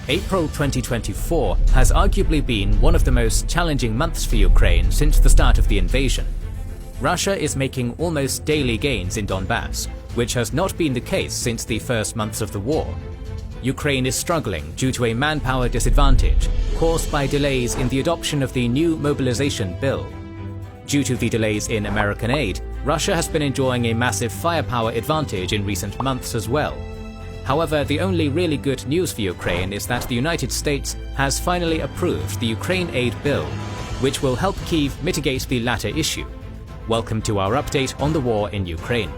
April 2024 has arguably been one of the most challenging months for Ukraine since the start of the invasion. Russia is making almost daily gains in Donbass, which has not been the case since the first months of the war. Ukraine is struggling due to a manpower disadvantage caused by delays in the adoption of the new mobilization bill. Due to the delays in American aid, Russia has been enjoying a massive firepower advantage in recent months as well. However, the only really good news for Ukraine is that the United States has finally approved the Ukraine aid bill, which will help Kyiv mitigate the latter issue. Welcome to our update on the war in Ukraine.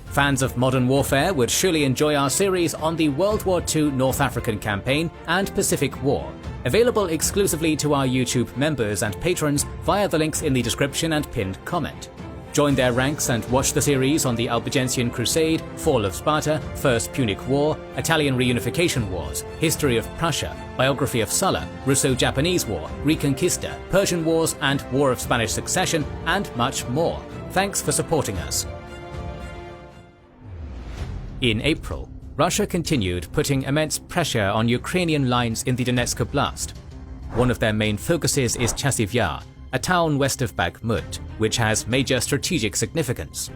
Fans of modern warfare would surely enjoy our series on the World War II North African campaign and Pacific War, available exclusively to our YouTube members and patrons via the links in the description and pinned comment. Join their ranks and watch the series on the Albigensian Crusade, Fall of Sparta, First Punic War, Italian Reunification Wars, History of Prussia, Biography of Sulla, Russo-Japanese War, Reconquista, Persian Wars and War of Spanish Succession, and much more. Thanks for supporting us. In April, Russia continued putting immense pressure on Ukrainian lines in the Donetsk Oblast. One of their main focuses is Chasiv Yar, a town west of Bakhmut, which has major strategic significance.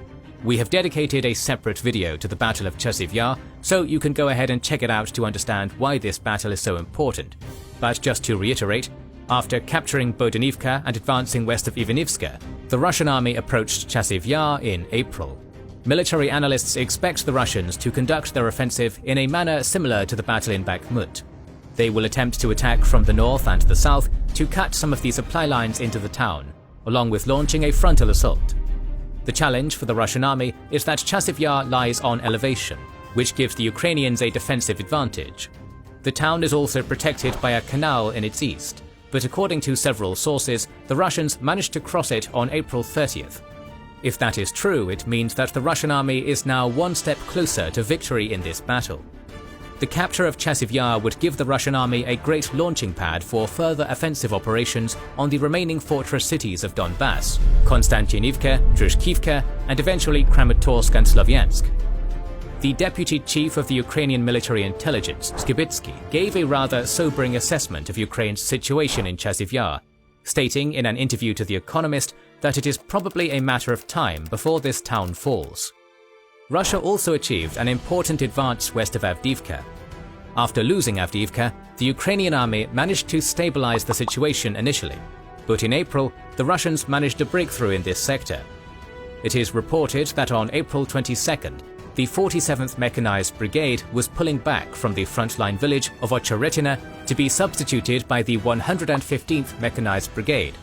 We have dedicated a separate video to the Battle of Chasiv Yar, so you can go ahead and check it out to understand why this battle is so important. But just to reiterate, after capturing Bodanivka and advancing west of Ivanivska, the Russian army approached Chasiv Yar in April. Military analysts expect the Russians to conduct their offensive in a manner similar to the battle in Bakhmut. They will attempt to attack from the north and the south to cut some of the supply lines into the town, along with launching a frontal assault. The challenge for the Russian army is that Chasiv Yar lies on elevation, which gives the Ukrainians a defensive advantage. The town is also protected by a canal in its east, but according to several sources, the Russians managed to cross it on April 30th. If that is true, it means that the Russian army is now one step closer to victory in this battle. The capture of Chasiv Yar would give the Russian army a great launching pad for further offensive operations on the remaining fortress cities of Donbass, Konstantinivka, Druzhkivka, and eventually Kramatorsk and Slavyansk. The deputy chief of the Ukrainian military intelligence, Skibitsky, gave a rather sobering assessment of Ukraine's situation in Chasiv Yar, stating in an interview to The Economist that it is probably a matter of time before this town falls. Russia also achieved an important advance west of Avdiivka. After losing Avdiivka, the Ukrainian army managed to stabilize the situation initially, but in April, the Russians managed a breakthrough in this sector. It is reported that on April 22nd, the 47th Mechanized Brigade was pulling back from the frontline village of Ocheretina to be substituted by the 115th Mechanized Brigade.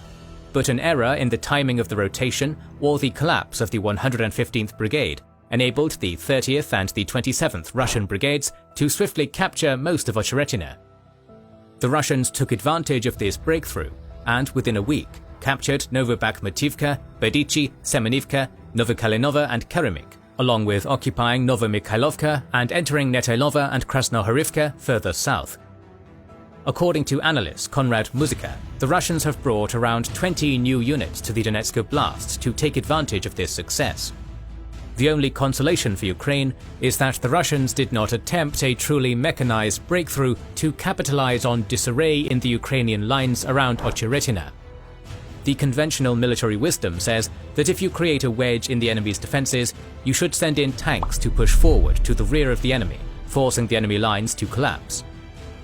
But an error in the timing of the rotation or the collapse of the 115th Brigade enabled the 30th and the 27th Russian brigades to swiftly capture most of Ocheretina. The Russians took advantage of this breakthrough and within a week captured Novobakhmutivka, Bedichi, Semenivka, Novokalinova and Keremik, along with occupying Novomikhailovka and entering Netailova and Krasnohorivka further south. According to analyst Konrad Muzika, the Russians have brought around 20 new units to the Donetsk Oblast to take advantage of this success. The only consolation for Ukraine is that the Russians did not attempt a truly mechanized breakthrough to capitalize on disarray in the Ukrainian lines around Ocheretina. The conventional military wisdom says that if you create a wedge in the enemy's defenses, you should send in tanks to push forward to the rear of the enemy, forcing the enemy lines to collapse.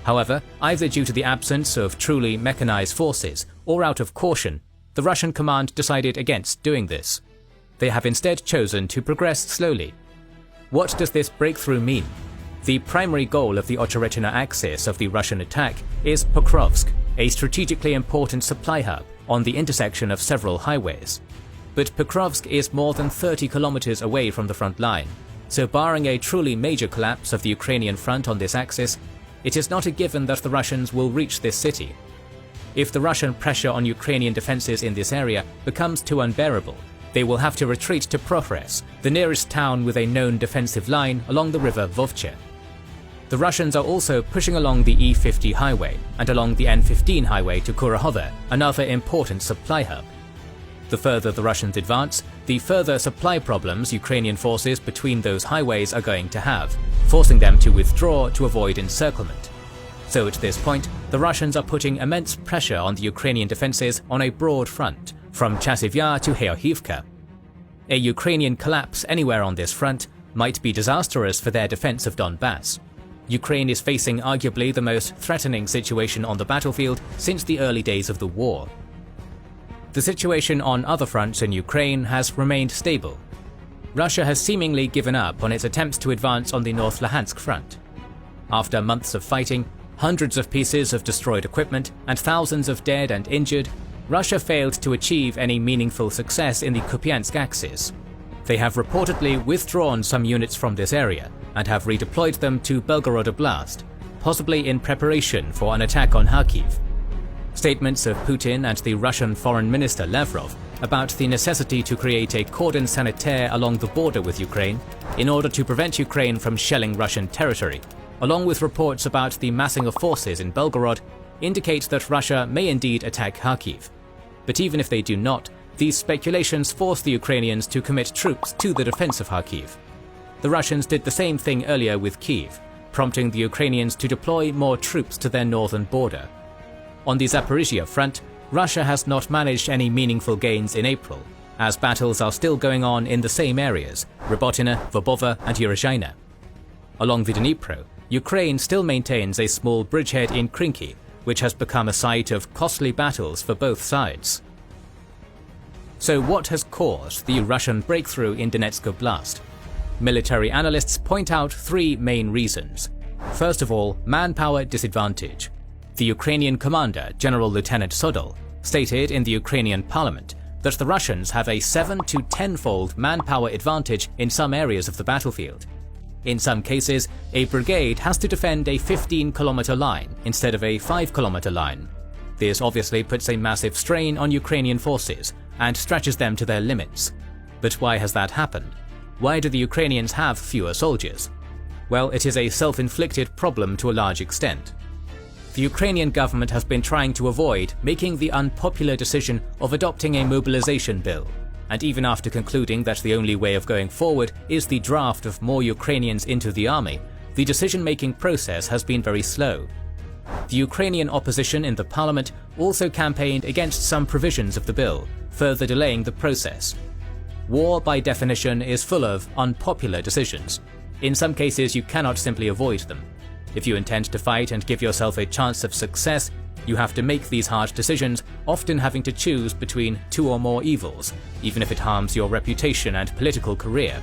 However, either due to the absence of truly mechanized forces or out of caution, the Russian command decided against doing this. They have instead chosen to progress slowly. What does this breakthrough mean? The primary goal of the Ocheretina axis of the Russian attack is Pokrovsk, a strategically important supply hub on the intersection of several highways. But Pokrovsk is more than 30 kilometers away from the front line, so barring a truly major collapse of the Ukrainian front on this axis, it is not a given that the Russians will reach this city. If the Russian pressure on Ukrainian defenses in this area becomes too unbearable, they will have to retreat to Progress, the nearest town with a known defensive line along the river Vovcha. The Russians are also pushing along the E50 highway and along the N15 highway to Kurahove, another important supply hub. The further the Russians advance, the further supply problems Ukrainian forces between those highways are going to have, forcing them to withdraw to avoid encirclement. So at this point, the Russians are putting immense pressure on the Ukrainian defenses on a broad front, from Chasiv Yar to Kharkivka. A Ukrainian collapse anywhere on this front might be disastrous for their defense of Donbass. Ukraine is facing arguably the most threatening situation on the battlefield since the early days of the war. The situation on other fronts in Ukraine has remained stable. Russia has seemingly given up on its attempts to advance on the North Luhansk front. After months of fighting, hundreds of pieces of destroyed equipment, and thousands of dead and injured, Russia failed to achieve any meaningful success in the Kupiansk axis. They have reportedly withdrawn some units from this area and have redeployed them to Belgorod Oblast, possibly in preparation for an attack on Kharkiv. Statements of Putin and the Russian Foreign Minister Lavrov about the necessity to create a cordon sanitaire along the border with Ukraine in order to prevent Ukraine from shelling Russian territory, along with reports about the massing of forces in Belgorod, indicate that Russia may indeed attack Kharkiv. But even if they do not, these speculations force the Ukrainians to commit troops to the defense of Kharkiv. The Russians did the same thing earlier with Kyiv, prompting the Ukrainians to deploy more troops to their northern border. On the Zaporizhia front, Russia has not managed any meaningful gains in April, as battles are still going on in the same areas, Robotyne, Verbova and Urozhaina. Along the Dnipro, Ukraine still maintains a small bridgehead in Krinky, which has become a site of costly battles for both sides. So what has caused the Russian breakthrough in Donetsk Oblast? Military analysts point out three main reasons. First of all, manpower disadvantage. The Ukrainian commander, General Lieutenant Sodol, stated in the Ukrainian parliament that the Russians have a 7 to 10-fold manpower advantage in some areas of the battlefield. In some cases, a brigade has to defend a 15-kilometer line instead of a 5-kilometer line. This obviously puts a massive strain on Ukrainian forces and stretches them to their limits. But why has that happened? Why do the Ukrainians have fewer soldiers? Well, it is a self-inflicted problem to a large extent. The Ukrainian government has been trying to avoid making the unpopular decision of adopting a mobilization bill, and even after concluding that the only way of going forward is the draft of more Ukrainians into the army, the decision-making process has been very slow. The Ukrainian opposition in the parliament also campaigned against some provisions of the bill, further delaying the process. War, by definition, is full of unpopular decisions. In some cases, you cannot simply avoid them. If you intend to fight and give yourself a chance of success, you have to make these hard decisions, often having to choose between two or more evils, even if it harms your reputation and political career.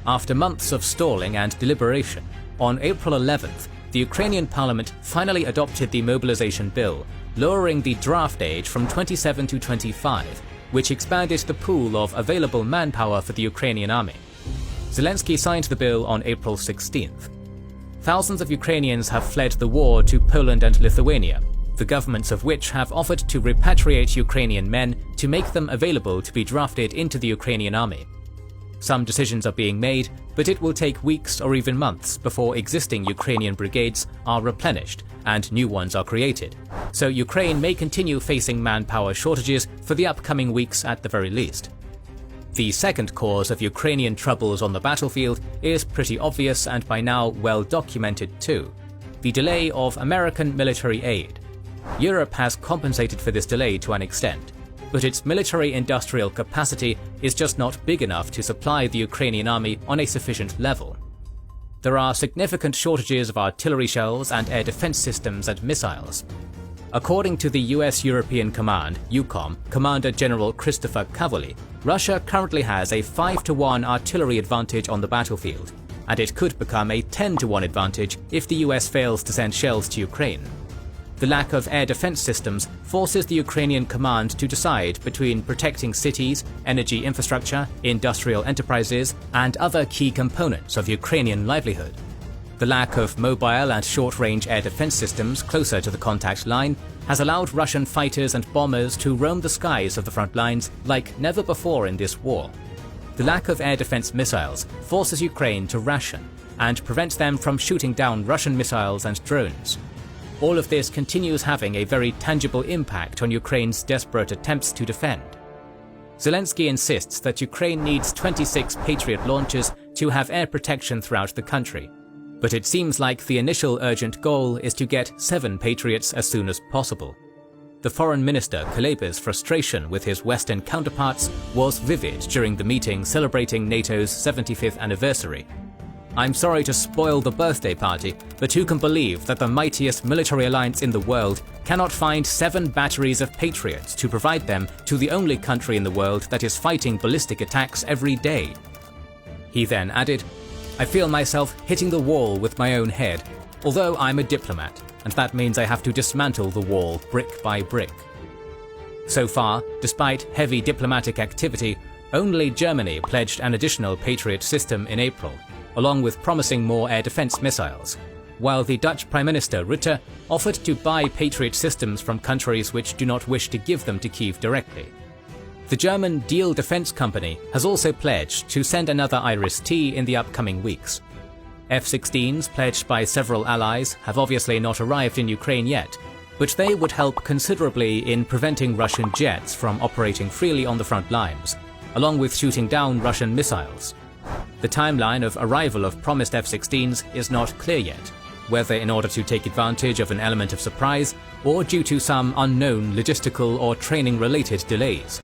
After months of stalling and deliberation, on April 11th, the Ukrainian parliament finally adopted the mobilization bill, lowering the draft age from 27 to 25, which expanded the pool of available manpower for the Ukrainian army. Zelensky signed the bill on April 16th. Thousands of Ukrainians have fled the war to Poland and Lithuania, the governments of which have offered to repatriate Ukrainian men to make them available to be drafted into the Ukrainian army. Some decisions are being made, but it will take weeks or even months before existing Ukrainian brigades are replenished and new ones are created, so Ukraine may continue facing manpower shortages for the upcoming weeks at the very least. The second cause of Ukrainian troubles on the battlefield is pretty obvious and by now well documented too: the delay of American military aid. Europe has compensated for this delay to an extent, but its military-industrial capacity is just not big enough to supply the Ukrainian army on a sufficient level. There are significant shortages of artillery shells and air defense systems and missiles. According to the US European Command, EUCOM, Commander General Christopher Cavoli, Russia currently has a 5-to-1 artillery advantage on the battlefield, and it could become a 10-to-1 advantage if the US fails to send shells to Ukraine. The lack of air defense systems forces the Ukrainian command to decide between protecting cities, energy infrastructure, industrial enterprises, and other key components of Ukrainian livelihood. The lack of mobile and short-range air defense systems closer to the contact line has allowed Russian fighters and bombers to roam the skies of the front lines like never before in this war. The lack of air defense missiles forces Ukraine to ration and prevents them from shooting down Russian missiles and drones. All of this continues having a very tangible impact on Ukraine's desperate attempts to defend. Zelensky insists that Ukraine needs 26 Patriot launchers to have air protection throughout the country. But it seems like the initial urgent goal is to get 7 Patriots as soon as possible. The Foreign Minister Kuleba's frustration with his Western counterparts was vivid during the meeting celebrating NATO's 75th anniversary. "I'm sorry to spoil the birthday party, but who can believe that the mightiest military alliance in the world cannot find 7 batteries of Patriots to provide them to the only country in the world that is fighting ballistic attacks every day?" He then added, "I feel myself hitting the wall with my own head, although I'm a diplomat, and that means I have to dismantle the wall brick by brick." So far, despite heavy diplomatic activity, only Germany pledged an additional Patriot system in April, along with promising more air defense missiles, while the Dutch Prime Minister Rutte offered to buy Patriot systems from countries which do not wish to give them to Kyiv directly. The German Diehl Defense Company has also pledged to send another Iris-T in the upcoming weeks. F-16s pledged by several allies have obviously not arrived in Ukraine yet, but they would help considerably in preventing Russian jets from operating freely on the front lines, along with shooting down Russian missiles. The timeline of arrival of promised F-16s is not clear yet, whether in order to take advantage of an element of surprise or due to some unknown logistical or training-related delays.